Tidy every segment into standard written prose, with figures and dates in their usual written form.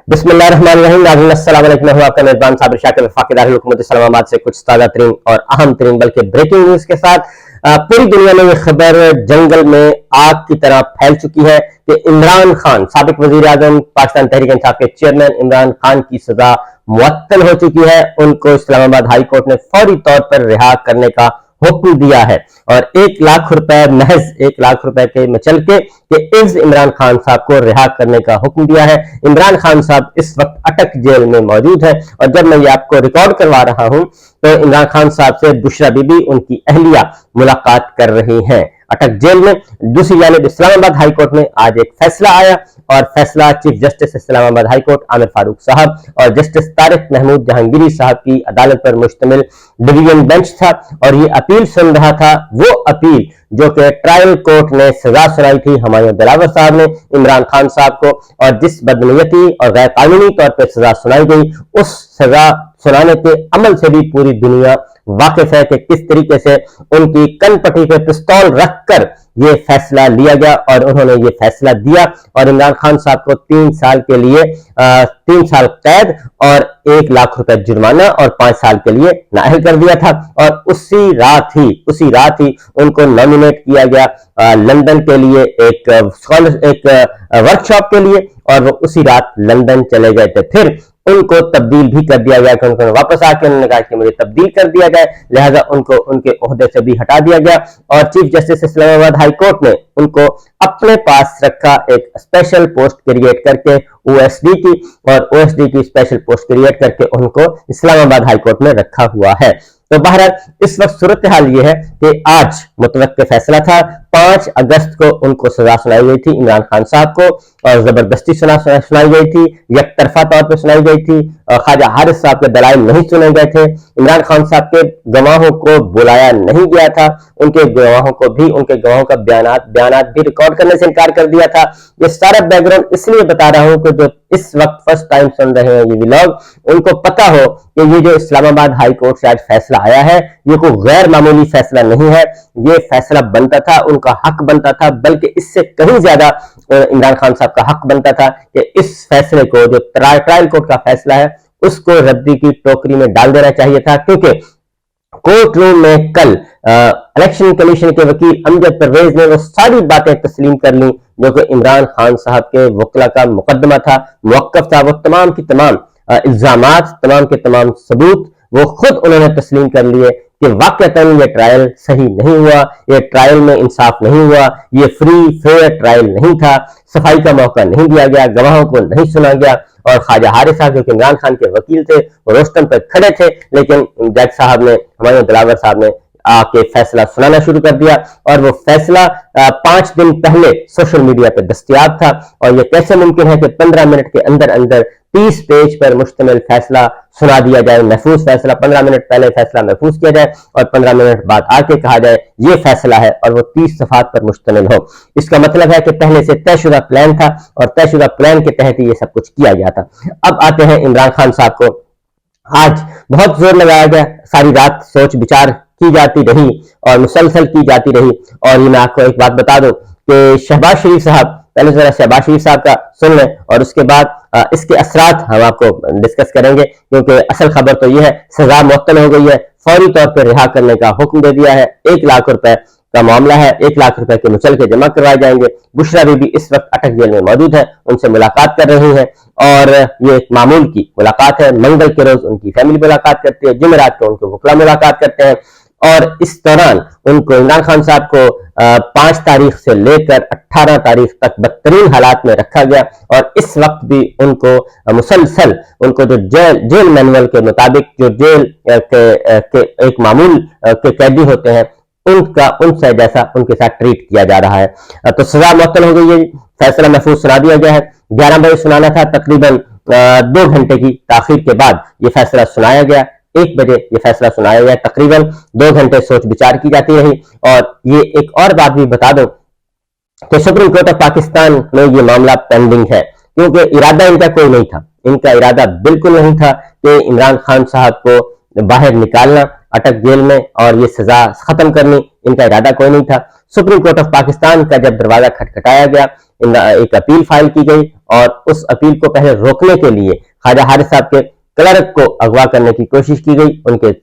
बिस्मिल्लाहिर्रहमानिर्रहीम। नाज़रीन अस्सलाम वालेकुम। मैं हूं आपका मेजबान साबिर शाकिर वफाकी दारुल हुकूमत इस्लामाबाद से कुछ ताज़ा तरीन और अहम तरीन बल्कि ब्रेकिंग न्यूज के साथ। पूरी दुनिया में ये खबर जंगल में आग की तरह फैल चुकी है कि इमरान खान, साबिक वजीर आजम पाकिस्तान तहरीक इंसाफ के चेयरमैन इमरान खान की सजा मुअत्तल हो चुकी है। उनको इस्लामाबाद हाई कोर्ट ने फौरी तौर पर रिहा करने का हुक्म दिया है और 1 लाख रुपए, महज 1 लाख रुपए के मचल के इस इमरान खान साहब को रिहा करने का हुक्म दिया है। इमरान खान साहब इस वक्त अटक जेल में मौजूद है और जब मैं ये आपको रिकॉर्ड करवा रहा हूं तो इमरान खान साहब से बुशरा बीबी, उनकी अहलिया, मुलाकात कर रही हैं अटक जेल में। दूसरी जानिब इस्लामाबाद हाई कोर्ट में आज एक फैसला आया और फैसला chief justice Islamabad high court Aamir Farooq साहब और जस्टिस तारिक महमूद जहांगीरी साहब की अदालत पर मुश्तमिल डिवीजन बेंच था और ये अपील सुन रहा था। वो अपील जो कि ट्रायल कोर्ट ने सजा सुनाई थी हुमायूं दिलावर साहब ने इमरान खान साहब को, और जिस बदनीयती और गैर कानूनी तौर पर सजा सुनाई गई, उस सजा सुनाने के अमल से भी पूरी दुनिया वाकिफ है कि किस तरीके से उनकी कनपट्टी पे पिस्तौल रखकर ये फैसला लिया गया और उन्होंने ये फैसला दिया और इमरान खान साहब को 3 साल के लिए 3 साल कैद और 1 लाख रुपए जुर्माना और 5 साल के लिए नाअहल कर दिया था। और उसी रात ही उनको नॉमिनेट किया गया लंदन के लिए एक वर्कशॉप के लिए और वो उसी रात लंदन चले गए थे। फिर उनको तब्दील भी कर दिया गया कि उनको वापस आके उन्होंने कहा कि मुझे तब्दील कर दिया जाए, लिहाजा उनको उनके ओहदे से भी हटा दिया गया और chief justice Islamabad high court ने उनको अपने पास रखा, एक स्पेशल पोस्ट क्रिएट करके ओएसडी की, और ओएसडी की स्पेशल पोस्ट क्रिएट करके उनको इस्लामाबाद हाई कोर्ट में रखा हुआ है। तो बहरहाल इस वक्त सूरत हाल ये है कि आज मुतवक्किल फैसला था। 5 अगस्त को उनको सजा सुनाई गई थी इमरान खान साहब को और जबरदस्ती सुनाई गई थी, एक तरफा तौर पर सुनाई गई थी। ख्वाजा हारिस साहब के दलाइल नहीं सुने गए थे, इमरान खान साहब के गवाहों को बुलाया नहीं गया था, उनके गवाहों का बयानात भी रिकॉर्ड करने से इनकार कर दिया था। ये सारा बैकग्राउंड इसलिए बता रहा हूं कि जो इस वक्त फर्स्ट टाइम सुन रहे हैं ये व्लॉग, उनको पता हो कि ये जो इस्लामाबाद हाई कोर्ट से आज फैसला आया है ये कोई गैर मामूली फैसला नहीं है। ये फैसला बनता था, उनका हक बनता था, बल्कि इससे कहीं ज्यादा इमरान खान साहब का हक बनता था कि इस फैसले को, जो ट्रायल कोर्ट का फैसला है, उसको रद्दी की टोकरी में डाल देना चाहिए था। क्योंकि कोर्ट रूम में कल इलेक्शन कमीशन के वकील अमजद परवेज ने वो सारी बातें तस्लीम कर ली जो कि इमरान खान साहब के वकला का मुकदमा था, मुवक्कफ था। वो तमाम की तमाम इल्जामात, तमाम के तमाम सबूत वो खुद उन्होंने तस्लीम कर लिए कि वाकईतन ये ट्रायल सही नहीं हुआ, ये ट्रायल में इंसाफ नहीं हुआ, ये फ्री फेयर ट्रायल नहीं था, सफाई का मौका नहीं दिया गया, गवाहों को नहीं सुना गया। और ख्वाजा हारिस साहब जो कि इमरान खान के वकील थे वो रोस्टम पर खड़े थे, लेकिन जज साहब ने, हुमायूं दिलावर साहब ने आके फैसला सुनाना शुरू कर दिया और वो फैसला 5 दिन पहले सोशल मीडिया पर दस्तयाब था। और ये कैसे मुमकिन है कि 15 मिनट के अंदर अंदर 30 पेज पर मुश्तमिल फैसला सुना दिया जाए, महफूज फैसला, 15 मिनट पहले फैसला महफूज किया जाए और 15 मिनट बाद आके कहा जाए ये फैसला है और वो 30 सफात पर मुश्तमिल हो। इसका मतलब है कि पहले से तयशुदा प्लान था और तयशुदा प्लान के तहत ही ये सब कुछ किया गया था। अब आते हैं इमरान खान साहब को। आज बहुत जोर लगाया गया, सारी रात सोच विचार की जाती रही और मुसलसल की जाती रही। और ये मैं आपको एक बात बता दूं कि शहबाज शरीफ साहब, पहले जरा शहबाज शरीफ साहब का सुन लें और उसके बाद इसके असरात हम आपको डिस्कस करेंगे, क्योंकि असल खबर तो यह है सजा मुअत्तल हो गई है, फौरी तौर पर रिहा करने का हुक्म दे दिया है। 1 लाख रुपए का मामला है, 1 लाख रुपए के मुचल के जमा करवाए जाएंगे। बुशरा बीबी इस वक्त अटक जेल में मौजूद है, उनसे मुलाकात कर रही हैं और ये एक मामूल की मुलाकात है। मंगल के रोज उनकी फैमिली मुलाकात करती है, जुमेरात को उनके वकला मुलाकात करते हैं और इस दौरान उनको, इमरान खान साहब को 5 तारीख से लेकर 18 तारीख तक बदतरीन हालात में रखा गया और इस वक्त भी उनको मुसलसल, उनको जो जेल मैनुअल के मुताबिक जो जेल के एक मामूल के कैदी होते हैं उनसे जैसा उनके साथ ट्रीट किया जा रहा है। तो सजा मुअत्तल हो गई है, फैसला महफूज सुना दिया गया है। 11 बजे सुनाना था, तकरीबन 2 घंटे की ताखीर के बाद ये फैसला सुनाया गया। 1 बजे ये फैसला सुनाया गया, तकरीबन 2 घंटे सोच विचार की जाती रही। और ये एक और बात भी बता दो कि सुप्रीम कोर्ट ऑफ पाकिस्तान में ये मामला पेंडिंग है, क्योंकि इरादा इनका कोई नहीं था, इनका इरादा बिल्कुल नहीं था कि इमरान खान साहब को बाहर निकालना अटक जेल में और ये सजा खत्म करनी, इनका इरादा कोई नहीं था। सुप्रीम कोर्ट ऑफ पाकिस्तान का जब दरवाजा खटखटाया गया, एक अपील फाइल की गई और उस अपील को पहले रोकने के लिए ख्वाजा हारिस साहब के क्लर्क को अगवा करने की कोशिश की गई,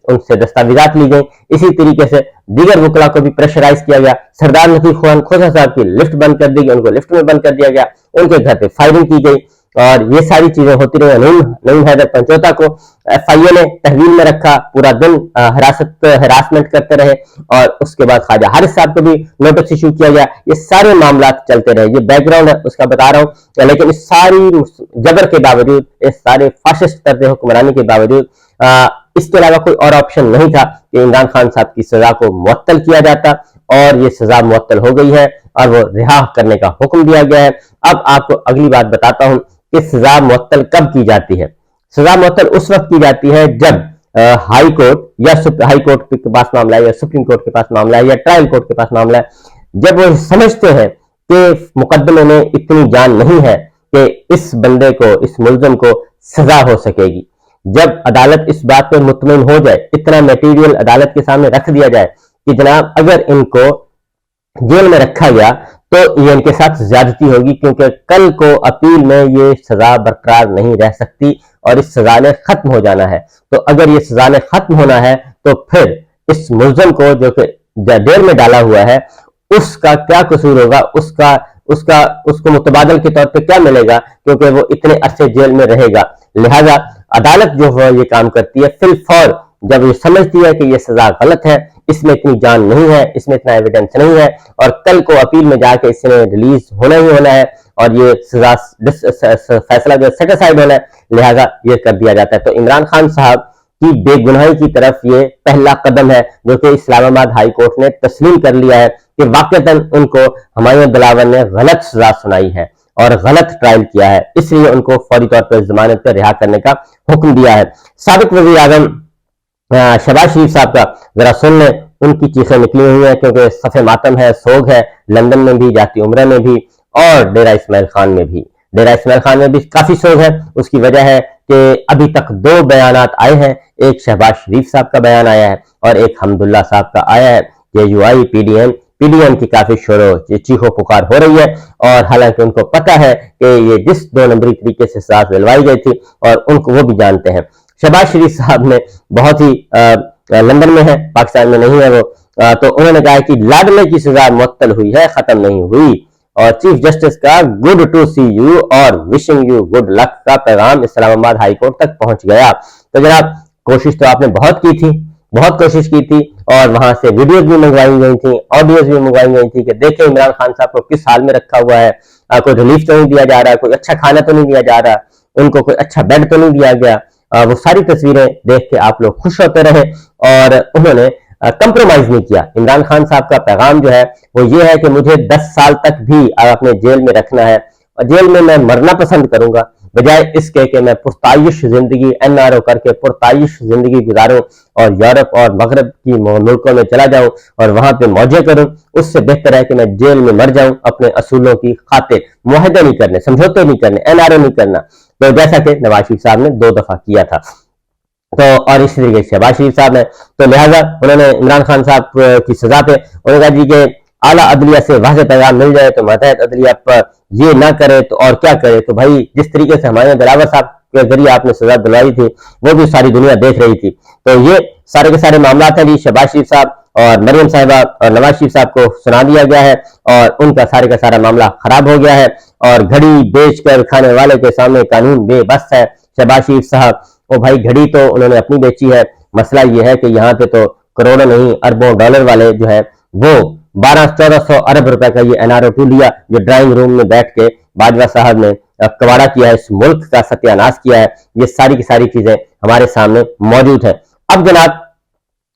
उनसे दस्तावेजात ली गई। इसी तरीके से दीगर वकला को भी प्रेशराइज किया गया। सरदार नकीब खान खोसा साहब की लिफ्ट बंद कर दी गई, उनको लिफ्ट में बंद कर दिया गया, उनके घर पे फायरिंग की गई और ये सारी चीजें होती रही। नईम हैदर पंचोता को FIA ने तहवील में रखा, पूरा दिन हरासमेंट करते रहे और उसके बाद ख्वाजा हारिस साहब को भी नोटिस इशू किया गया। ये सारे मामला चलते रहे, ये बैकग्राउंड है उसका बता रहा हूँ। लेकिन इस सारी जबर के बावजूद, इस सारे फाशिस्ट तर्ज हुक्मरानी के बावजूद इसके अलावा कोई और ऑप्शन नहीं था कि इमरान खान साहब की सजा को मुअत्तल किया जाता और ये सजा मुअत्तल हो गई है और वो रिहा करने का हुक्म दिया गया है। अब आपको अगली बात बताता हूं कि सजा मुअत्तल कब की जाती है। सजा मुअत्तल उस वक्त की जाती है जब हाई कोर्ट के पास मामला है या सुप्रीम कोर्ट के पास मामला है या ट्रायल कोर्ट के पास मामला है, जब वो समझते हैं कि मुकदमे में इतनी जान नहीं है कि इस बंदे को, इस मुल्जिम को सजा हो सकेगी। जब अदालत इस बात पर मुतमईन हो जाए, इतना मटेरियल अदालत के सामने रख दिया जाए कि जनाब अगर इनको जेल में रखा गया तो ये इनके साथ ज्यादती होगी, क्योंकि कल को अपील में ये सजा बरकरार नहीं रह सकती और इस सजा ने खत्म हो जाना है। तो अगर ये सजा ने खत्म होना है तो फिर इस मुल्जिम को जो कि जेल में डाला हुआ है उसका क्या कसूर होगा, उसको मुतबादल के तौर पे क्या मिलेगा, क्योंकि वो इतने अरसे जेल में रहेगा। लिहाजा अदालत जो है ये काम करती है फिलफौर, जब ये समझती है कि ये सजा गलत है, इसमें इतनी जान नहीं है, इसमें इतना एविडेंस नहीं है और कल को अपील में जाके इसने रिलीज होना ही होना है और ये सजा फैसला जो सेटिस्फाइड होना है, लिहाजा ये कर दिया जाता है। तो इमरान खान साहब की बेगुनाही की तरफ ये पहला कदम है जो कि इस्लामाबाद हाई कोर्ट ने तस्लीम कर लिया है कि वाकईतन उनको हुमायूं दिलावर ने गलत सजा सुनाई है और गलत ट्रायल किया है, इसलिए उनको फौरी तौर पर जमानत पर रिहा करने का हुक्म दिया है। साबिक वज़ीर आज़म शहबाज शरीफ साहब का जरा सुन लें, उनकी चीखें निकली हुई है क्योंकि सफ़े मातम है, सोग है, लंदन में भी, जाती उम्रा में भी और डेरा इस्माइल खान में भी। डेरा इस्माइल खान में भी काफी सोग है। उसकी वजह है कि अभी तक 2 बयानात आए हैं, एक शहबाज शरीफ साहब का बयान आया है और एक हमदुल्ला साहब का आया है। JUI PDM की काफी शोरो चीखो पुकार हो रही है और हालांकि उनको पता है कि ये जिस 2 नंबरी तरीके से सजा दिलवाई गई थी और उनको वो भी जानते हैं। शहबाज शरीफ साहब ने बहुत ही लंदन में है, पाकिस्तान में नहीं है वो, तो उन्होंने कहा कि लाडले की सजा मुअत्तल हुई है, खत्म नहीं हुई और चीफ जस्टिस का गुड टू सी यू और विशिंग यू गुड लक का पैगाम इस्लामाबाद हाई कोर्ट तक पहुंच गया। तो जनाब कोशिश तो आपने बहुत की थी, बहुत कोशिश की थी और वहां से वीडियोज भी मंगवाई गई थी, ऑडियोज भी मंगवाई गई थी कि देखें इमरान खान साहब को किस हाल में रखा हुआ है, कोई रिलीफ तो नहीं दिया जा रहा, कोई अच्छा खाना तो नहीं दिया जा रहा, उनको कोई अच्छा बेड तो नहीं दिया गया। वो सारी तस्वीरें देख के आप लोग खुश होते रहे और उन्होंने कंप्रोमाइज नहीं किया। इमरान खान साहब का पैगाम जो है वो ये है कि मुझे 10 साल तक भी अपने जेल में रखना है और जेल में मैं मरना पसंद करूंगा, बजाय इसके कि मैं पुरताइश जिंदगी NRO करके पुरताइश जिंदगी गुजारूं और यूरोप और मगरब की मुल्कों में चला जाऊं और वहां पे मौजे करूं। उससे बेहतर है कि मैं जेल में मर जाऊं अपने असूलों की खातिर, मुआहदे नहीं करने, समझौते नहीं करने, NRO नहीं करना, तो जैसा कि नवाज शरीफ साहब ने 2 दफा किया था। तो और इस तरीके से शहबाज शरीफ साहब ने, तो लिहाजा उन्होंने इमरान खान साहब की सजा पे उन्होंने कहा जी के आला अदलिया से वाज़ेह पैगाम मिल जाए तो मातहत अदलिया पर ये ना करे तो और क्या करे। तो भाई जिस तरीके से हुमायूं दिलावर साहब के जरिए आपने सजा दिलवाई थी वो भी सारी दुनिया देख रही थी। तो ये सारे के सारे मामला हैं जी, शहबाज शरीफ साहब और मरियम साहिबा और नवाज शरीफ साहब को सुना दिया गया है और उनका सारे का सारा मामला खराब हो गया है और घड़ी बेच कर खाने वाले के सामने कानून बेबस है। शहबाज शरीफ साहब वो भाई घड़ी तो उन्होंने अपनी बेची है, मसला ये है कि यहाँ पे तो करोड़ों नहीं अरबों डॉलर वाले जो है वो 1200-1400 अरब रुपए का ये NRO 2 लिया जो ड्राइंग रूम में बैठ के बाजवा साहब ने कबाड़ा किया है, इस मुल्क का सत्यानाश किया है। ये सारी की सारी चीजें हमारे सामने मौजूद है। अब जनाब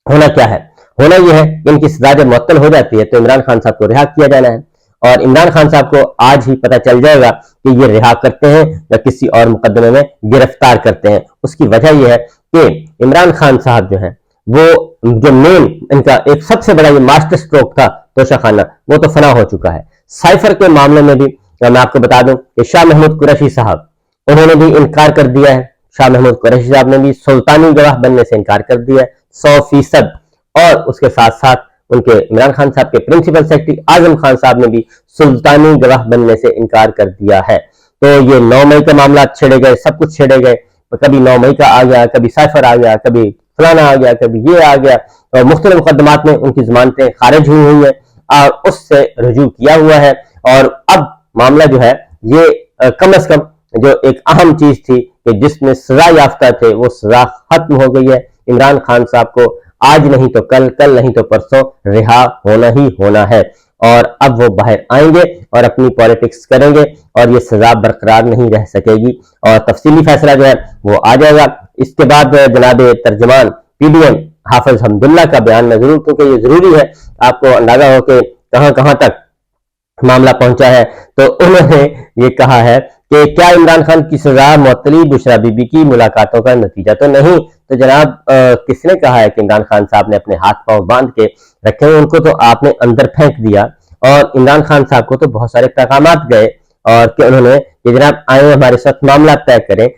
होना क्या है, होना यह है कि इनकी सजा जब मुअत्तल हो जाती है तो इमरान खान साहब को रिहा किया जाना है और इमरान खान साहब को आज ही पता चल जाएगा कि ये रिहा करते हैं या किसी और मुकदमे में गिरफ्तार करते हैं। उसकी वजह यह है कि इमरान खान साहब जो है वो जो मेन इनका एक सबसे बड़ा ये मास्टर स्ट्रोक था तोशाखाना, वो तो फना हो चुका है। साइफर के मामले में भी मैं आपको बता दूं कि शाह महमूद कुरैशी साहब उन्होंने भी इनकार कर दिया है। शाह महमूद कुरैशी साहब ने भी सुल्तानी गवाह बनने से इनकार कर दिया है 100%। और उसके साथ साथ ان کے عمران خان صاحب کے پرنسپل سیکرٹری اعظم خان صاحب نے بھی سلطانی گواہ بننے سے انکار کر دیا ہے۔ تو یہ 9 مئی کے معاملات چھیڑے گئے، سب کچھ چھیڑے گئے، کبھی 9 مئی کا آ گیا، کبھی سائفر آ گیا، کبھی فلانا آ گیا، کبھی یہ آ گیا، اور مختلف مقدمات میں ان کی ضمانتیں خارج ہوئی ہیں اور اس سے رجوع کیا ہوا ہے۔ اور اب معاملہ جو ہے یہ کم از کم جو ایک اہم چیز تھی کہ جس میں سزا یافتہ تھے وہ سزا ختم ہو گئی ہے۔ عمران خان صاحب کو آج نہیں تو کل، کل نہیں تو پرسوں رہا ہونا ہی ہونا ہے، اور اب وہ باہر آئیں گے اور اپنی پالیٹکس کریں گے اور یہ سزا برقرار نہیں رہ سکے گی، اور تفصیلی فیصلہ جو ہے وہ آ جائے گا۔ اس کے بعد جناب ترجمان PDM حافظ حمداللہ کا بیان میں ضرور، کیونکہ یہ ضروری ہے آپ کو اندازہ ہو کہ کہاں کہاں تک معاملہ پہنچا ہے۔ تو انہوں نے یہ کہا ہے کہ کیا عمران خان کی سزا معطلی بشرا بی بی کی ملاقاتوں کا نتیجہ تو نہیں؟ تو جناب کس نے کہا ہے کہ عمران خان صاحب نے اپنے ہاتھ پاؤں باندھ کے رکھے ہیں؟ ان کو تو آپ نے اندر پھینک دیا، اور عمران خان صاحب کو تو بہت سارے پیغامات گئے، اور کہ انہوں نے کہ جناب آئیں ہمارے ساتھ معاملہ طے کریں۔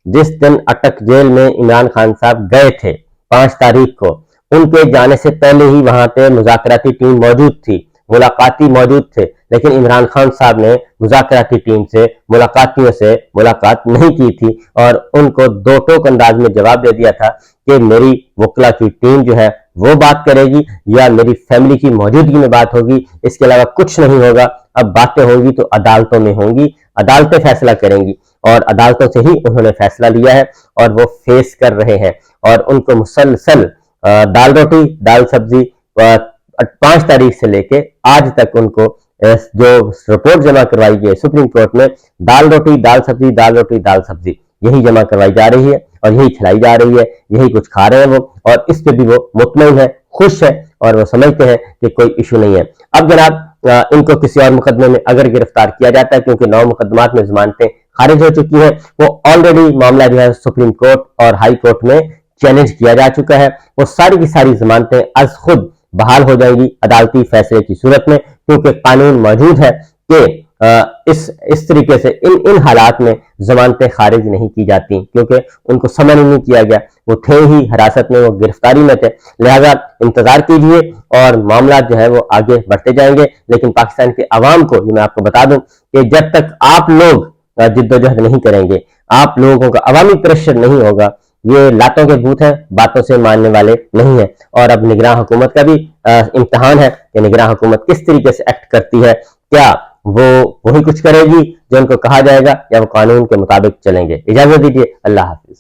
جس دن اٹک جیل میں عمران خان صاحب گئے تھے 5 تاریخ کو، ان کے جانے سے پہلے ہی وہاں پہ مذاکراتی ٹیم موجود تھی، ملاقاتی موجود تھے، لیکن عمران خان صاحب نے مذاکراتی ٹیم سے، ملاقاتیوں سے ملاقات نہیں کی تھی، اور ان کو 2 ٹوک انداز میں جواب دے دیا تھا کہ میری وکلا کی ٹیم جو ہے وہ بات کرے گی یا میری فیملی کی موجودگی میں بات ہوگی، اس کے علاوہ کچھ نہیں ہوگا۔ اب باتیں ہوں گی تو عدالتوں میں ہوں گی، عدالتیں فیصلہ کریں گی، اور عدالتوں سے ہی انہوں نے فیصلہ لیا ہے اور وہ فیس کر رہے ہیں، اور ان کو مسلسل دال روٹی دال سبزی 5 تاریخ سے لے کے آج تک ان کو جو رپورٹ جمع کروائی گئی سپریم کورٹ میں، دال روٹی دال سبزی، دال روٹی دال سبزی یہی جمع کروائی جا رہی ہے اور یہی کھلائی جا رہی ہے، یہی کچھ کھا رہے ہیں وہ، اور اس پہ بھی وہ مطمئن ہے، خوش ہے، اور وہ سمجھتے ہیں کہ کوئی ایشو نہیں ہے۔ اب جناب ان کو کسی اور مقدمے میں اگر گرفتار کیا جاتا ہے، کیونکہ 9 مقدمات میں ضمانتیں خارج ہو چکی ہیں، وہ آلریڈی معاملہ جو ہے سپریم کورٹ اور ہائی کورٹ میں چیلنج کیا جا چکا ہے، وہ ساری کی ساری ضمانتیں از خود بحال ہو جائیں گی عدالتی فیصلے کی صورت میں، کیونکہ قانون موجود ہے کہ اس طریقے سے ان حالات میں ضمانتیں خارج نہیں کی جاتی، کیونکہ ان کو سمن نہیں کیا گیا، وہ تھے ہی حراست میں، وہ گرفتاری میں تھے، لہذا انتظار کیجئے اور معاملات جو ہے وہ آگے بڑھتے جائیں گے۔ لیکن پاکستان کے عوام کو یہ میں آپ کو بتا دوں کہ جب تک آپ لوگ جد و جہد نہیں کریں گے، آپ لوگوں کا عوامی پریشر نہیں ہوگا، یہ لاتوں کے بھوت ہیں، باتوں سے ماننے والے نہیں ہیں، اور اب نگراں حکومت کا بھی امتحان ہے کہ نگراں حکومت کس طریقے سے ایکٹ کرتی ہے، کیا وہ وہی کچھ کرے گی جو ان کو کہا جائے گا، یا وہ قانون کے مطابق چلیں گے۔ اجازت دیجیے، اللہ حافظ۔